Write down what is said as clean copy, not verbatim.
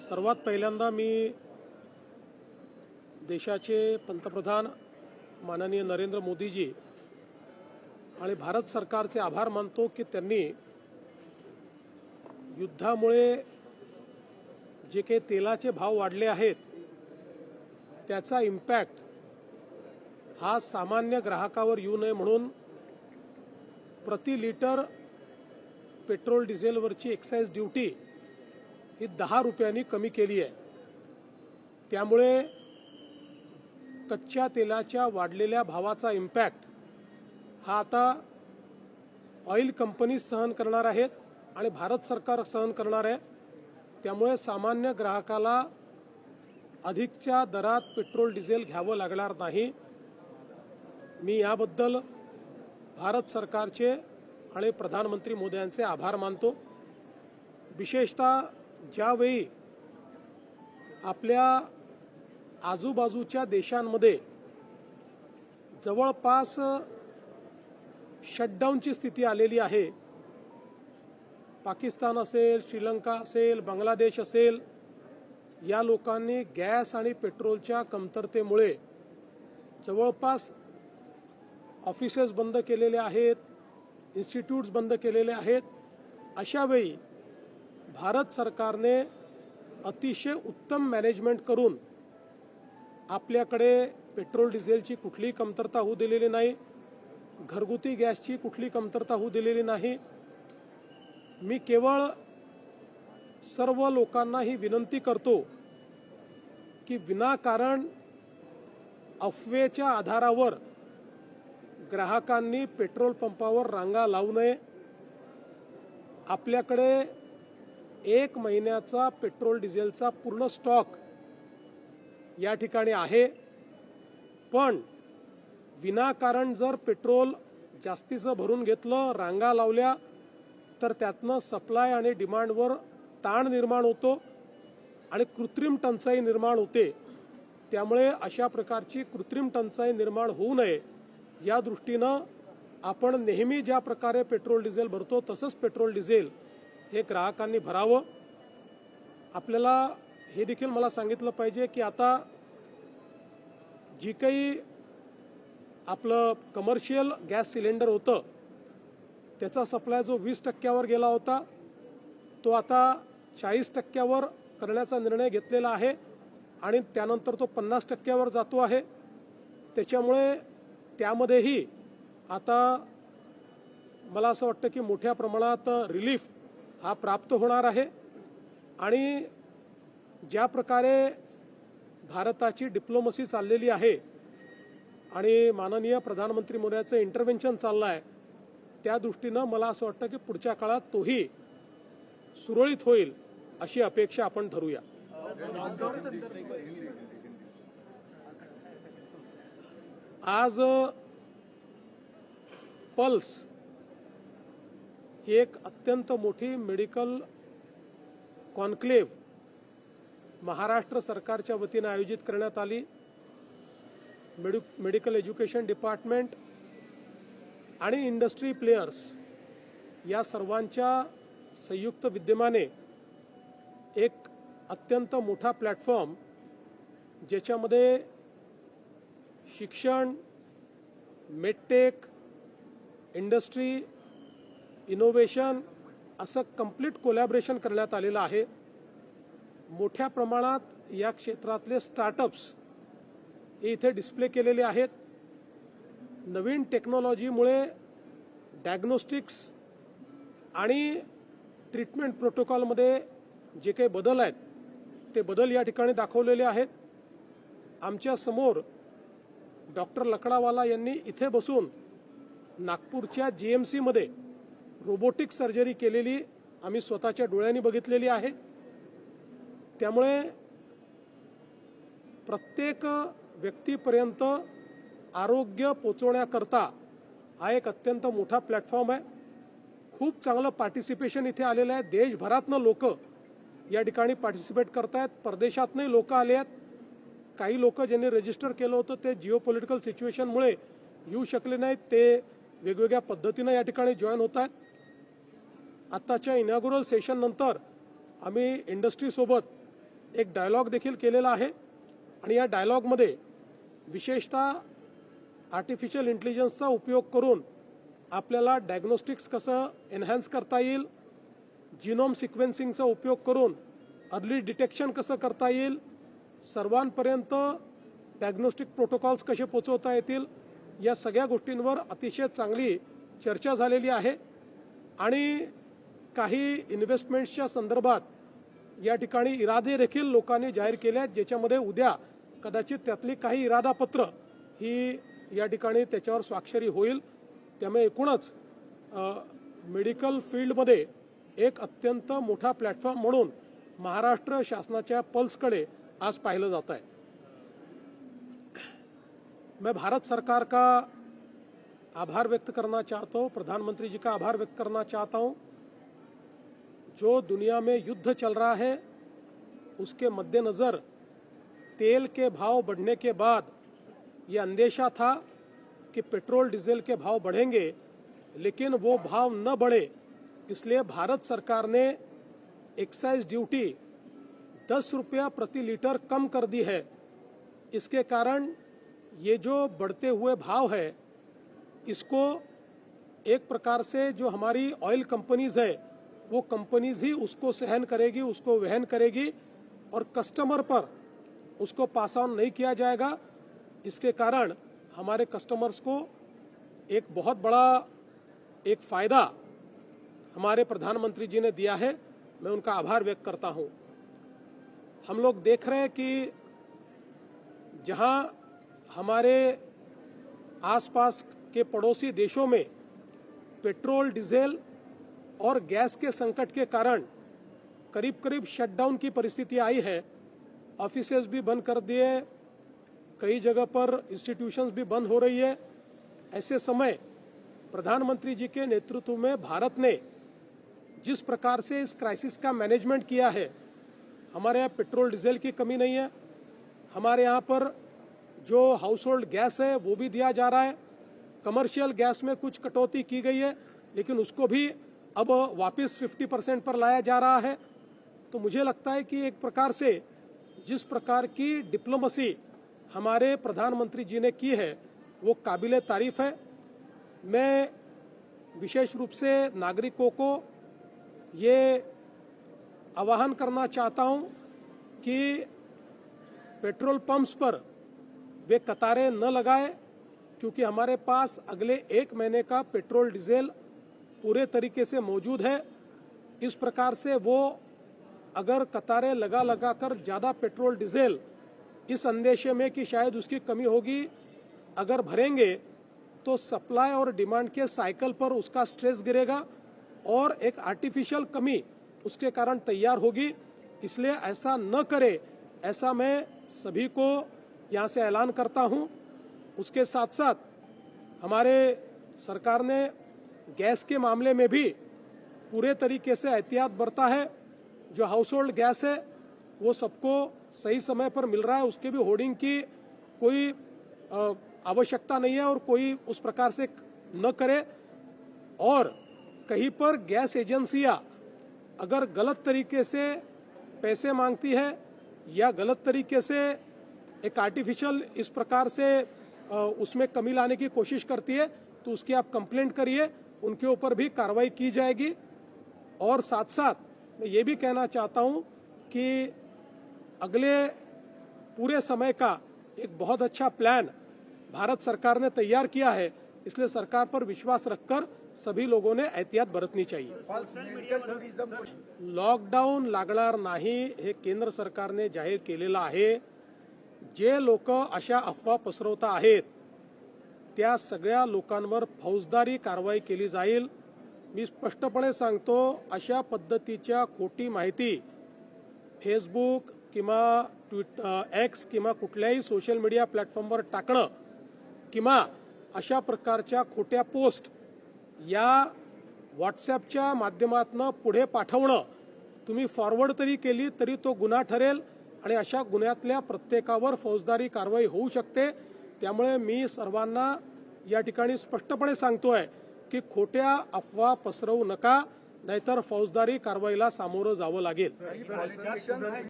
सर्वात पहिल्यांदा मी देशाचे पंतप्रधान माननीय नरेंद्र मोदीजी आणि भारत सरकारचे आभार मानतो की त्यांनी युद्धामुळे जे काही तेलाचे भाव वाढले आहेत त्याचा इम्पॅक्ट हा सामान्य ग्राहकावर येऊ नये म्हणून प्रति लिटर पेट्रोल डिझेलवरची एक्साइज ड्यूटी ही 10 रुपयांनी कमी केली आहे। त्यामुळे कच्च्या तेलाच्या वाढलेल्या भावाचा इम्पॅक्ट हा आता ऑइल कंपनी सहन करणार आहेत आणि भारत सरकार सहन करणार आहे। त्यामुळे सामान्य ग्राहकाला अधिकच्या दरात पेट्रोल डिझेल घ्यावं लागणार नाही। मी याबद्दल भारत सरकारचे आणि प्रधानमंत्री मोदी यांचे आभार मानतो। विशेषतः ज्यावेळी आपल्या आजूबाजूच्या देशांमध्ये जवळपास शटडाऊनची स्थिती आलेली आहे, पाकिस्तान असेल, श्रीलंका असेल, बांगलादेश असेल, या लोकांनी गॅस आणि पेट्रोलच्या कमतरतेमुळे जवळपास ऑफिसेस बंद केलेले आहेत, इन्स्टिट्यूट्स बंद केलेले आहेत। अशा वेळी भारत सरकारने अतिशय उत्तम मॅनेजमेंट करून आपल्याकडे पेट्रोल डिझेलची कुठलीही कमतरता होऊ दिलेली नाही, घरगुती गॅसची कुठली कमतरता होऊ दिलेली नाही। मी केवळ सर्व लोकांना ही विनंती करतो की विनाकारण अफवेच्या आधारावर ग्राहकांनी पेट्रोल पंपावर रांगा लावू नये। आपल्याकडे 1 महिन्याचा पेट्रोल डिझेलचा पूर्ण स्टॉक या ठिकाणी आहे, पण विनाकारण जर पेट्रोल जास्तीचं भरून घेतलं, रांगा लावल्या, तर त्यातनं सप्लाय आणि डिमांडवर ताण निर्माण होतो आणि कृत्रिम टंचाई निर्माण होते। त्यामुळे अशा प्रकारची कृत्रिम टंचाई निर्माण होऊ नये या दृष्टीनं आपण नेहमी ज्या प्रकारे पेट्रोल डिझेल भरतो तसंच पेट्रोल डिझेल हे ग्राहकांनी भरावं। आपल्याला हे देखील मला सांगितलं पाहिजे की आता जी काही आपलं कमर्शियल गॅस सिलेंडर होतं त्याचा सप्लाय जो 20% गेला होता तो आता 40% करण्याचा निर्णय घेतलेला आहे आणि त्यानंतर तो 50% जातो आहे। त्याच्यामुळे त्यामध्येही आता मला असं वाटतं की मोठ्या प्रमाणात रिलीफ हा प्राप्त होणार आहे आणि ज्या प्रकारे भारताची डिप्लोमसी चाललेली आहे आणि माननीय प्रधानमंत्री मोदींचं इंटरव्हेन्शन चाललं आहे त्या दृष्टीनं मला असं वाटतं की पुढच्या काळात तोही सुरळीत होईल अशी अपेक्षा आपण धरूया। आज पल्स ही एक अत्यंत मोठी मेडिकल कॉन्क्लेव्ह महाराष्ट्र सरकारच्या वतीने आयोजित करण्यात आली। मेडिकल एज्युकेशन डिपार्टमेंट आणि इंडस्ट्री प्लेयर्स या सर्वांच्या संयुक्त विद्यमाने एक अत्यंत मोठा प्लॅटफॉर्म ज्याच्यामध्ये शिक्षण, मेडटेक, इंडस्ट्री, इनोव्हेशन असं कंप्लीट कोलॅबोरेशन करण्यात आलेलं आहे। मोठ्या प्रमाणात या क्षेत्रातले स्टार्टअप्स हे इथे डिस्प्ले केलेले आहेत। नवीन टेक्नॉलॉजीमुळे डायग्नोस्टिक्स आणि ट्रीटमेंट प्रोटोकॉलमध्ये जे काही बदल आहेत ते बदल या ठिकाणी दाखवलेले आहेत। आमच्या समोर डॉक्टर लकडावाला यांनी इथे बसून नागपूरच्या जीएमसी मध्ये रोबोटिक सर्जरी केलेली आम्ही स्वतःच्या डोळ्यांनी बघितलेली आहे। त्यामुळे प्रत्येक व्यक्तीपर्यंत आरोग्य पोहोचवण्याकरता हा एक अत्यंत मोठा प्लॅटफॉर्म आहे। खूप चांगलं पार्टिसिपेशन इथे आलेलं आहे। देशभरातनं लोक या ठिकाणी पार्टिसिपेट करतायत, परदेशातनंही लोक आले आहेत। काही लोक ज्यांनी रजिस्टर केलं होतं ते जिओपॉलिटिकल सिच्युएशनमुळे येऊ शकले नाहीत, ते वेगवेगळ्या पद्धतीनं या ठिकाणी जॉईन होत आहेत। आताच्या इनॉग्युरल सेशन नंतर आम्ही इंडस्ट्रीसोबत एक डायलॉग देखील केलेला आहे आणि या डायलॉगमध्ये विशेषतः आर्टिफिशियल इंटेलिजन्सचा उपयोग करून आपल्याला डायग्नोस्टिक्स कसं एनहान्स करता येईल, जीनोम सिक्वेन्सिंगचा उपयोग करून अर्ली डिटेक्शन कसं करता येईल, सर्वांपर्यंत डायग्नोस्टिक प्रोटोकॉल्स कसे पोहोचवता येतील, या सगळ्या गोष्टींवर अतिशय चांगली चर्चा झालेली आहे आणि काही इन्व्हेस्टमेंट्सच्या संदर्भात या ठिकाणी इरादे देखील लोकांनी जाहीर केले आहेत, ज्याच्यामध्ये उद्या कदाचित त्यातली काही इरादापत्र ही या ठिकाणी त्याच्यावर स्वाक्षरी होईल. त्यामुळे एकूणच मेडिकल फील्डमध्ये एक अत्यंत मोठा प्लॅटफॉर्म म्हणून महाराष्ट्र शासनाच्या पल्सकडे आज पाहिलं जात है. मैं भारत सरकार का आभार व्यक्त करना चाहता हूँ, प्रधानमंत्री जी का आभार व्यक्त करना चाहता हूँ. जो दुनिया में युद्ध चल रहा है उसके मद्देनज़र तेल के भाव बढ़ने के बाद ये अंदेशा था कि पेट्रोल डीजल के भाव बढ़ेंगे, लेकिन वो भाव न बढ़े इसलिए भारत सरकार ने एक्साइज ड्यूटी 10 रुपया प्रति लीटर कम कर दी है. इसके कारण ये जो बढ़ते हुए भाव है इसको एक प्रकार से जो हमारी ऑयल कंपनीज है वो कंपनीज ही उसको सहन करेगी, उसको वहन करेगी और कस्टमर पर उसको पास ऑन नहीं किया जाएगा. इसके कारण हमारे कस्टमर्स को एक बहुत बड़ा एक फ़ायदा हमारे प्रधानमंत्री जी ने दिया है. मैं उनका आभार व्यक्त करता हूं. हम लोग देख रहे हैं कि जहां हमारे आसपास के पड़ोसी देशों में पेट्रोल, डीजल और गैस के संकट के कारण करीब करीब शटडाउन की परिस्थिति आई है. ऑफिसेज भी बंद कर दिए, कई जगह पर इंस्टीट्यूशंस भी बंद हो रही है. ऐसे समय प्रधानमंत्री जी के नेतृत्व में भारत ने जिस प्रकार से इस क्राइसिस का मैनेजमेंट किया है, हमारे यहाँ पेट्रोल डीजल की कमी नहीं है. हमारे यहाँ पर जो हाउस होल्ड गैस है वो भी दिया जा रहा है. कमर्शियल गैस में कुछ कटौती की गई है, लेकिन उसको भी अब वापस 50% पर लाया जा रहा है. तो मुझे लगता है कि एक प्रकार से जिस प्रकार की डिप्लोमेसी हमारे प्रधानमंत्री जी ने की है वो काबिले तारीफ है. मैं विशेष रूप से नागरिकों को ये आह्वान करना चाहता हूं कि पेट्रोल पंप्स पर वे कतारें न लगाएं, क्योंकि हमारे पास अगले 1 महीने का पेट्रोल डीजल पूरे तरीके से मौजूद है. इस प्रकार से वो अगर कतारें लगा कर ज़्यादा पेट्रोल डीजल इस अंदेशे में कि शायद उसकी कमी होगी अगर भरेंगे तो सप्लाई और डिमांड के साइकिल पर उसका स्ट्रेस गिरेगा और एक आर्टिफिशियल कमी उसके कारण तैयार होगी. इसलिए ऐसा न करे, ऐसा मैं सभी को यहाँ से ऐलान करता हूँ. उसके साथ साथ हमारे सरकार ने गैस के मामले में भी पूरे तरीके से एहतियात बरता है. जो हाउस होल्ड गैस है वो सबको सही समय पर मिल रहा है, उसके भी होर्डिंग की कोई आवश्यकता नहीं है और कोई उस प्रकार से न करे. और कहीं पर गैस एजेंसियां अगर गलत तरीके से पैसे मांगती है या गलत तरीके से एक आर्टिफिशियल इस प्रकार से उसमें कमी लाने की कोशिश करती है तो उसकी आप कंप्लेंट करिए, उनके ऊपर भी कार्रवाई की जाएगी. और साथ साथ मैं ये भी कहना चाहता हूं कि अगले पूरे समय का एक बहुत अच्छा प्लान भारत सरकार ने तैयार किया है. इसलिए सरकार पर विश्वास रखकर सभी लोगों ने एहतियात बरतनी चाहिए. लॉकडाऊन लागणार नाही हे केंद्र सरकारने जाहीर केलेलं आहे. जे लोक अशा अफवा पसरवता आहेत त्या सगळ्या लोकांवर फौजदारी कारवाई केली जाईल. मी स्पष्टपणे सांगतो, अशा पद्धतीच्या खोटी माहिती फेसबुक किंवा एक्स किंवा कुठल्याही सोशल मीडिया प्लॅटफॉर्मवर टाकणं किंवा अशा प्रकारच्या खोट्या पोस्ट या व्हॉट्सॲपच्या माध्यमातून पुढे पाठवणं तुम्ही फॉरवर्ड तरी केली तरी तो गुन्हा ठरेल आणि अशा गुन्ह्यातल्या प्रत्येकावर फौजदारी कारवाई होऊ शकते. त्यामुळे मी सर्वांना या ठिकाणी स्पष्टपणे सांगतोय की खोट्या अफवा पसरवू नका, नाहीतर फौजदारी कारवाईला सामोरं जावं लागेल.